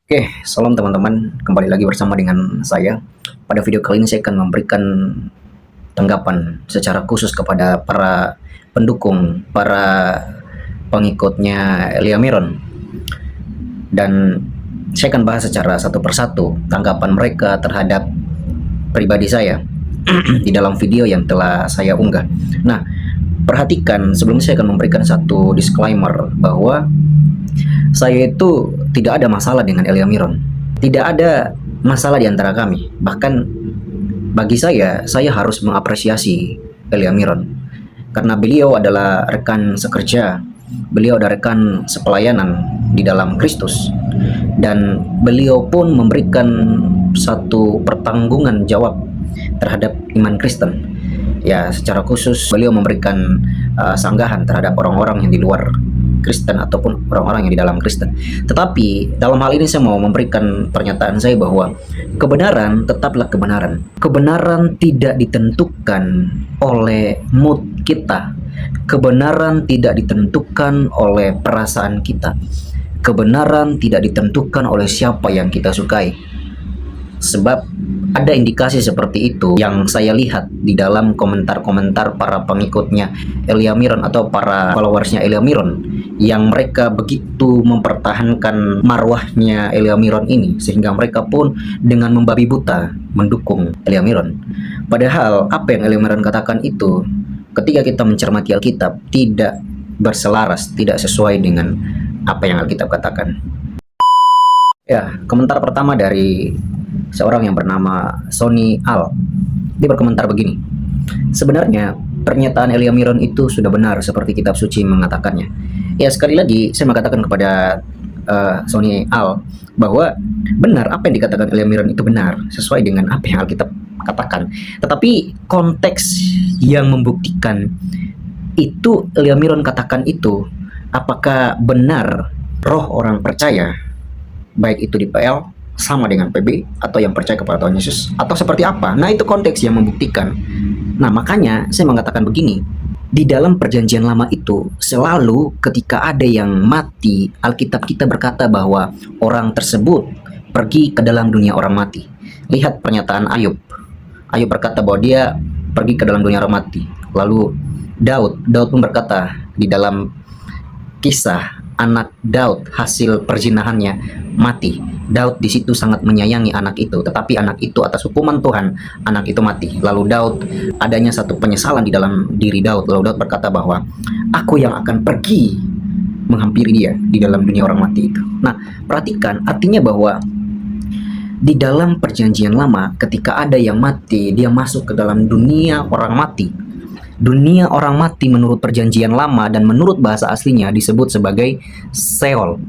Oke, salam teman-teman. Kembali lagi bersama dengan saya. Pada video kali ini saya akan memberikan tanggapan secara khusus kepada para pendukung, para pengikutnya Elia Miron. Dan saya akan bahas secara satu persatu tanggapan mereka terhadap pribadi saya di dalam video yang telah saya unggah. Nah, perhatikan sebelum saya akan memberikan satu disclaimer bahwa saya itu tidak ada masalah dengan Elia Miron. Tidak ada masalah di antara kami. Bahkan bagi saya harus mengapresiasi Elia Miron. Karena beliau adalah rekan sekerja, beliau adalah rekan sepelayanan di dalam Kristus. Dan beliau pun memberikan satu pertanggungan jawab terhadap iman Kristen. Ya, secara khusus beliau memberikan sanggahan terhadap orang-orang yang di luar Kristen ataupun orang-orang yang di dalam Kristen. Tetapi dalam hal ini saya mau memberikan pernyataan saya bahwa kebenaran tetaplah kebenaran. Kebenaran tidak ditentukan oleh mood kita. Kebenaran tidak ditentukan oleh perasaan kita. Kebenaran tidak ditentukan oleh siapa yang kita sukai. Sebab ada indikasi seperti itu yang saya lihat di dalam komentar-komentar para pengikutnya Elia Miron atau para followersnya Elia Miron, yang mereka begitu mempertahankan marwahnya Elia Miron ini sehingga mereka pun dengan membabi buta mendukung Elia Miron. Padahal apa yang Elia Miron katakan itu ketika kita mencermati Alkitab tidak berselaras, tidak sesuai dengan apa yang Alkitab katakan. Ya, komentar pertama dari seorang yang bernama Sony Al. Dia berkomentar begini. Sebenarnya pernyataan Elia Miron itu sudah benar seperti kitab suci mengatakannya. Ya, sekali lagi saya mengatakan kepada Sony Al bahwa benar apa yang dikatakan Elia Miron itu benar sesuai dengan apa yang Alkitab katakan. Tetapi konteks yang membuktikan itu Elia Miron katakan itu, apakah benar roh orang percaya baik itu di PL sama dengan PB atau yang percaya kepada Tuhan Yesus atau seperti apa? Nah, itu konteks yang membuktikan. Nah, makanya saya mengatakan begini. Di dalam perjanjian lama itu selalu ketika ada yang mati, Alkitab kita berkata bahwa orang tersebut pergi ke dalam dunia orang mati. Lihat pernyataan Ayub. Ayub berkata bahwa dia pergi ke dalam dunia orang mati. Lalu Daud pun berkata di dalam kisah anak Daud hasil perzinahannya mati. Daud di situ sangat menyayangi anak itu, tetapi anak itu atas hukuman Tuhan, anak itu mati. Lalu Daud, adanya satu penyesalan di dalam diri Daud. Lalu Daud berkata bahwa aku yang akan pergi menghampiri dia di dalam dunia orang mati itu. Nah, perhatikan artinya bahwa di dalam perjanjian lama ketika ada yang mati, dia masuk ke dalam dunia orang mati. Dunia orang mati menurut perjanjian lama dan menurut bahasa aslinya disebut sebagai Sheol.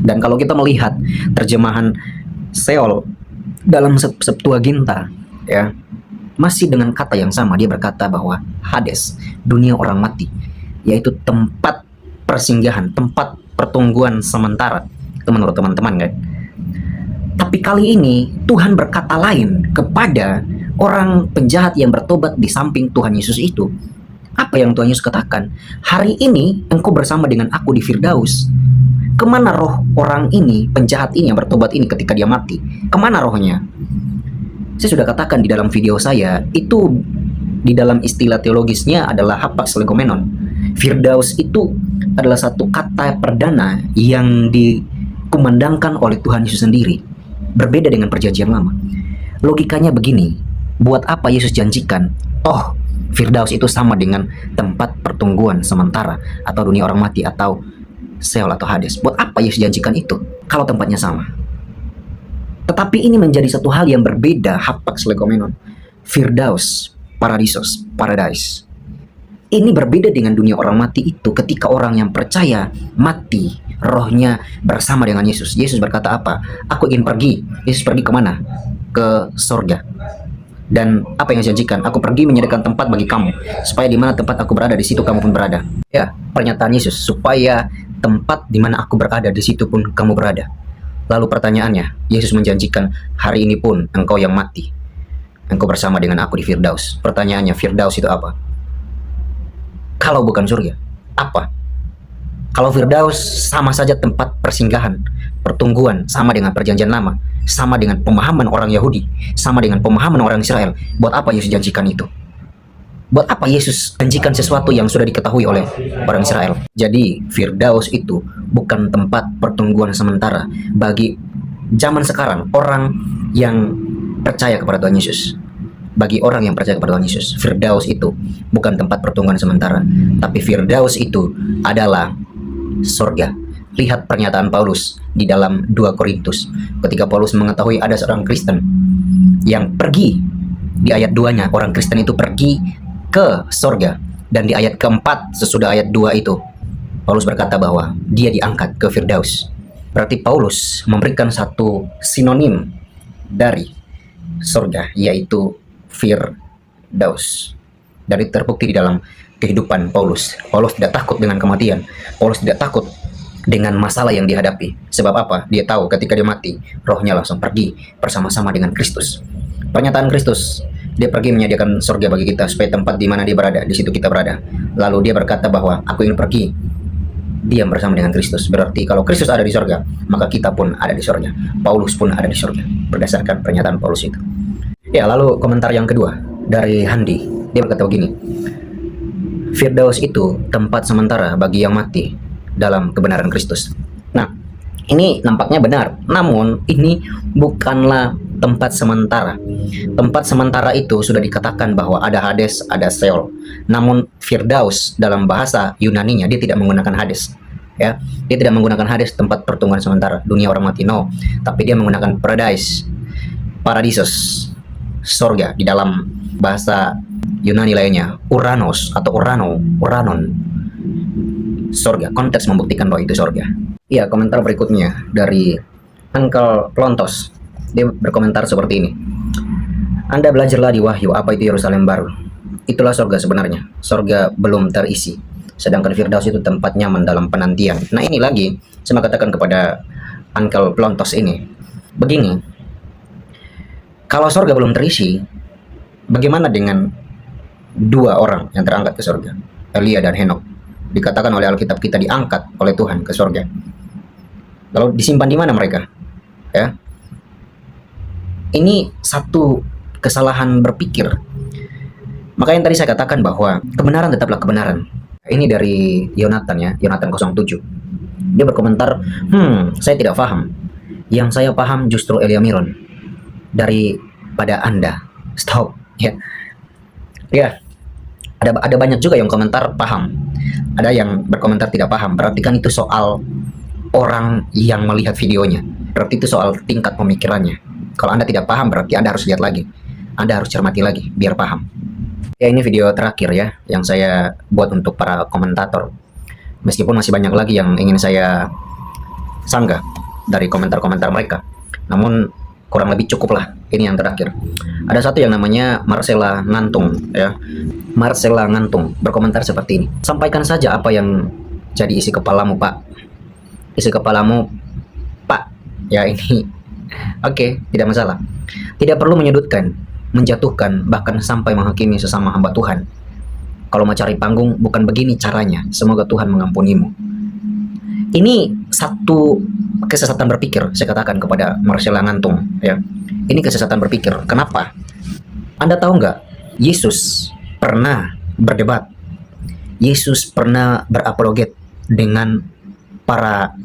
Dan kalau kita melihat terjemahan Sheol dalam Septuaginta, ya, masih dengan kata yang sama. Dia berkata bahwa Hades, dunia orang mati, yaitu tempat persinggahan, tempat pertungguan sementara. Itu menurut teman-teman, kan? Tapi kali ini Tuhan berkata lain kepada orang penjahat yang bertobat di samping Tuhan Yesus itu. Apa yang Tuhan Yesus katakan? Hari ini engkau bersama dengan aku di Firdaus. Kemana roh orang ini, penjahat ini yang bertobat ini ketika dia mati? Kemana rohnya? Saya sudah katakan di dalam video saya, itu di dalam istilah teologisnya adalah hapax legomenon. Firdaus itu adalah satu kata perdana yang dikumandangkan oleh Tuhan Yesus sendiri. Berbeda dengan perjanjian lama. Logikanya begini, buat apa Yesus janjikan? Oh, Firdaus itu sama dengan tempat pertungguan sementara atau dunia orang mati atau Sheol atau Hades. Buat apa Yesus janjikan itu kalau tempatnya sama? Tetapi ini menjadi satu hal yang berbeda. Hapax legomenon, Firdaus, paradisos, paradise. Ini berbeda dengan dunia orang mati itu. Ketika orang yang percaya mati, rohnya bersama dengan Yesus. Yesus berkata apa? Aku ingin pergi. Yesus pergi kemana? Ke sorga. Dan apa yang janjikan? Aku pergi menyediakan tempat bagi kamu, supaya di mana tempat aku berada, di situ kamu pun berada. Ya, pernyataan Yesus, supaya tempat di mana aku berada, di situ pun kamu berada. Lalu pertanyaannya, Yesus menjanjikan, hari ini pun engkau yang mati, engkau bersama dengan aku di Firdaus. Pertanyaannya, Firdaus itu apa? Kalau bukan surga, apa? Kalau Firdaus sama saja tempat persinggahan, pertungguan, sama dengan perjanjian lama, sama dengan pemahaman orang Yahudi, sama dengan pemahaman orang Israel. Buat apa Yesus janjikan itu? Buat apa Yesus janjikan sesuatu yang sudah diketahui oleh orang Israel? Jadi Firdaus itu bukan tempat pertungguan sementara bagi zaman sekarang, orang yang percaya kepada Tuhan Yesus. Bagi orang yang percaya kepada Tuhan Yesus, Firdaus itu bukan tempat pertungguan sementara, tapi Firdaus itu adalah sorga. Lihat pernyataan Paulus di dalam 2 Korintus. Ketika Paulus mengetahui ada seorang Kristen yang pergi, di ayat 2-nya, orang Kristen itu pergi ke sorga. Dan di ayat keempat, sesudah ayat 2 itu, Paulus berkata bahwa dia diangkat ke Firdaus. Berarti Paulus memberikan satu sinonim dari sorga, yaitu Firdaus. Dari terbukti di dalam kehidupan Paulus. Paulus tidak takut dengan kematian. Paulus tidak takut dengan masalah yang dihadapi. Sebab apa? Dia tahu ketika dia mati, rohnya langsung pergi bersama-sama dengan Kristus. Pernyataan Kristus, dia pergi menyediakan surga bagi kita, supaya tempat di mana dia berada, di situ kita berada. Lalu dia berkata bahwa aku ingin pergi diam bersama dengan Kristus. Berarti kalau Kristus ada di surga, maka kita pun ada di surga. Paulus pun ada di surga, berdasarkan pernyataan Paulus itu. Ya, lalu komentar yang kedua dari Handi. Dia berkata begini, Firdaus itu tempat sementara bagi yang mati dalam kebenaran Kristus. Nah, ini nampaknya benar, namun ini bukanlah tempat sementara. Tempat sementara itu sudah dikatakan bahwa ada Hades, ada Sheol. Namun Firdaus dalam bahasa Yunaninya dia tidak menggunakan Hades. Ya, dia tidak menggunakan Hades, tempat pertungguan sementara, dunia orang mati, no. Tapi dia menggunakan Paradise, Paradisos, sorga. Di dalam bahasa Yunani lainnya, Uranos atau Uranon, sorga. Konteks membuktikan bahwa itu sorga. Iya, komentar berikutnya dari Uncle Plontos. Dia berkomentar seperti ini. Anda belajarlah di Wahyu apa itu Yerusalem baru. Itulah sorga sebenarnya. Sorga belum terisi. Sedangkan Firdaus itu tempat nyaman dalam penantian. Nah, ini lagi saya katakan kepada Uncle Plontos ini. Begini, kalau sorga belum terisi, bagaimana dengan dua orang yang terangkat ke sorga, Elia dan Henok? Dikatakan oleh Alkitab kita diangkat oleh Tuhan ke sorga. Lalu disimpan di mana mereka? Ya, ini satu kesalahan berpikir. Maka yang tadi saya katakan bahwa kebenaran tetaplah kebenaran. Ini dari Yonatan ya, Yonatan 07. Dia berkomentar, saya tidak paham. Yang saya paham justru Elia Miron daripada Anda. Stop. Ya, ya. Ada banyak juga yang komentar paham. Ada yang berkomentar tidak paham. Berarti kan itu soal orang yang melihat videonya. Berarti itu soal tingkat pemikirannya. Kalau Anda tidak paham, berarti Anda harus lihat lagi. Anda harus cermati lagi, biar paham. Ya, ini video terakhir ya, yang saya buat untuk para komentator. Meskipun masih banyak lagi yang ingin saya sanggah dari komentar-komentar mereka. Namun, kurang lebih cukup lah. Ini yang terakhir. Ada satu yang namanya Marcella Ngantung ya. Marcella Ngantung berkomentar seperti ini. Sampaikan saja apa yang jadi isi kepalamu, Pak. Isi kepalamu, Pak. Ya, ini oke, tidak masalah. Tidak perlu menyudutkan, menjatuhkan, bahkan sampai menghakimi sesama hamba Tuhan. Kalau mau cari panggung, bukan begini caranya. Semoga Tuhan mengampunimu. Ini satu kesesatan berpikir, saya katakan kepada Marcella Ngantung ya. Ini kesesatan berpikir. Kenapa? Anda tahu nggak? Yesus pernah berdebat. Yesus pernah berapologet dengan para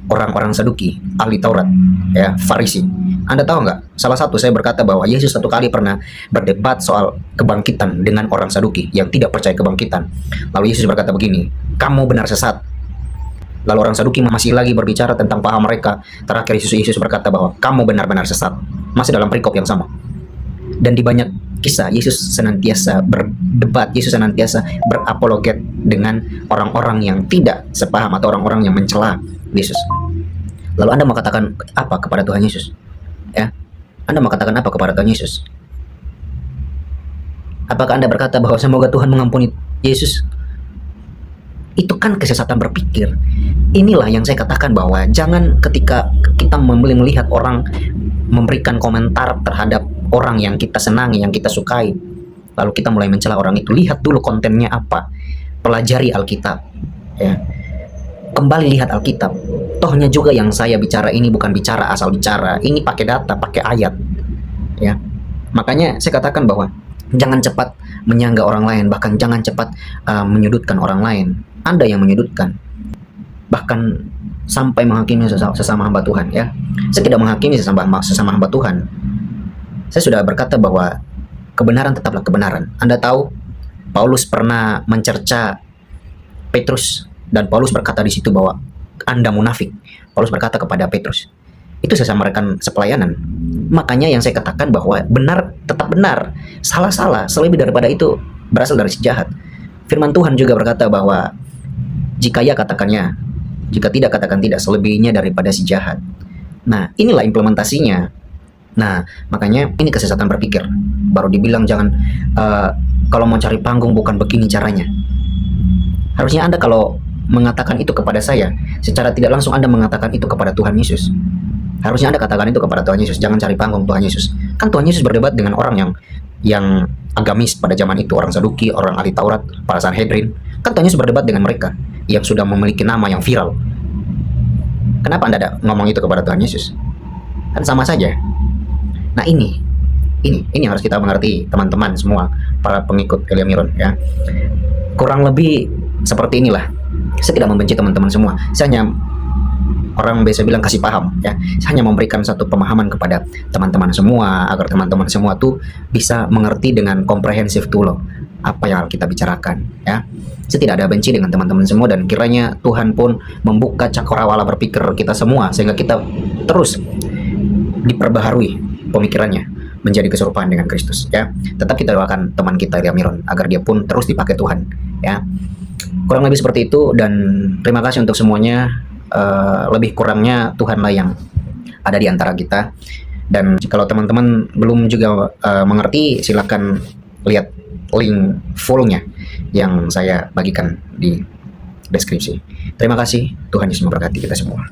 orang-orang Saduki, ahli Taurat, ya, Farisi. Anda tahu nggak? Salah satu saya berkata bahwa Yesus satu kali pernah berdebat soal kebangkitan dengan orang Saduki yang tidak percaya kebangkitan. Lalu Yesus berkata begini, kamu benar sesat. Lalu orang Saduki masih lagi berbicara tentang paham mereka. Terakhir Yesus berkata bahwa kamu benar-benar sesat. Masih dalam perikop yang sama. Dan di banyak kisah Yesus senantiasa berdebat, Yesus senantiasa berapologet dengan orang-orang yang tidak sepaham atau orang-orang yang mencela Yesus. Lalu Anda mau katakan apa kepada Tuhan Yesus? Ya, Anda mau katakan apa kepada Tuhan Yesus? Apakah Anda berkata bahwa semoga Tuhan mengampuni Yesus? Itu kan kesesatan berpikir. Inilah yang saya katakan bahwa jangan ketika kita melihat orang memberikan komentar terhadap orang yang kita senangi, yang kita sukai, lalu kita mulai mencela orang itu. Lihat dulu kontennya apa. Pelajari Alkitab. Ya. kembali lihat Alkitab. Tohnya juga yang saya bicara ini bukan bicara asal bicara, ini pakai data, pakai ayat, ya. Makanya saya katakan bahwa jangan cepat menyangga orang lain, bahkan jangan cepat menyudutkan orang lain. Anda yang menyudutkan, bahkan sampai menghakimi sesama hamba Tuhan, ya. Saya tidak menghakimi sesama hamba Tuhan. Saya sudah berkata bahwa kebenaran tetaplah kebenaran. Anda tahu Paulus pernah mencerca Petrus, dan Paulus berkata di situ bahwa Anda munafik. Paulus berkata kepada Petrus. Itu sesama rekan sepelayanan. Makanya yang saya katakan bahwa benar tetap benar, salah, selebih daripada itu berasal dari si jahat. Firman Tuhan juga berkata bahwa jika ya katakannya, jika tidak katakan tidak, selebihnya daripada si jahat. Nah, inilah implementasinya. Nah, makanya ini kesesatan berpikir. Baru dibilang jangan, kalau mau cari panggung bukan begini caranya. Harusnya Anda kalau mengatakan itu kepada saya, secara tidak langsung Anda mengatakan itu kepada Tuhan Yesus. Harusnya Anda katakan itu kepada Tuhan Yesus, jangan cari panggung Tuhan Yesus. Kan Tuhan Yesus berdebat dengan orang yang agamis pada zaman itu, orang Saduki, orang ahli Taurat, para Sanhedrin. Kan Tuhan Yesus berdebat dengan mereka yang sudah memiliki nama yang viral. Kenapa Anda ngomong itu kepada Tuhan Yesus? Kan sama saja. Nah, ini yang harus kita mengerti, teman-teman semua, para pengikut Elia Miron, ya. Kurang lebih seperti inilah. Saya tidak membenci teman-teman semua. Saya hanya, orang biasa bilang kasih paham, ya. Saya hanya memberikan satu pemahaman kepada teman-teman semua agar teman-teman semua tuh bisa mengerti dengan komprehensif tuh loh apa yang kita bicarakan, ya. Saya tidak ada benci dengan teman-teman semua, dan kiranya Tuhan pun membuka cakrawala berpikir kita semua sehingga kita terus diperbaharui pemikirannya menjadi keserupaan dengan Kristus, ya. Tetap kita doakan teman kita Elia Miron agar dia pun terus dipakai Tuhan, ya. Kurang lebih seperti itu, dan terima kasih untuk semuanya. Lebih kurangnya Tuhanlah yang ada di antara kita. Dan kalau teman-teman belum juga mengerti, silakan lihat link follow-nya yang saya bagikan di deskripsi. Terima kasih, Tuhan Yesus memberkati kita semua.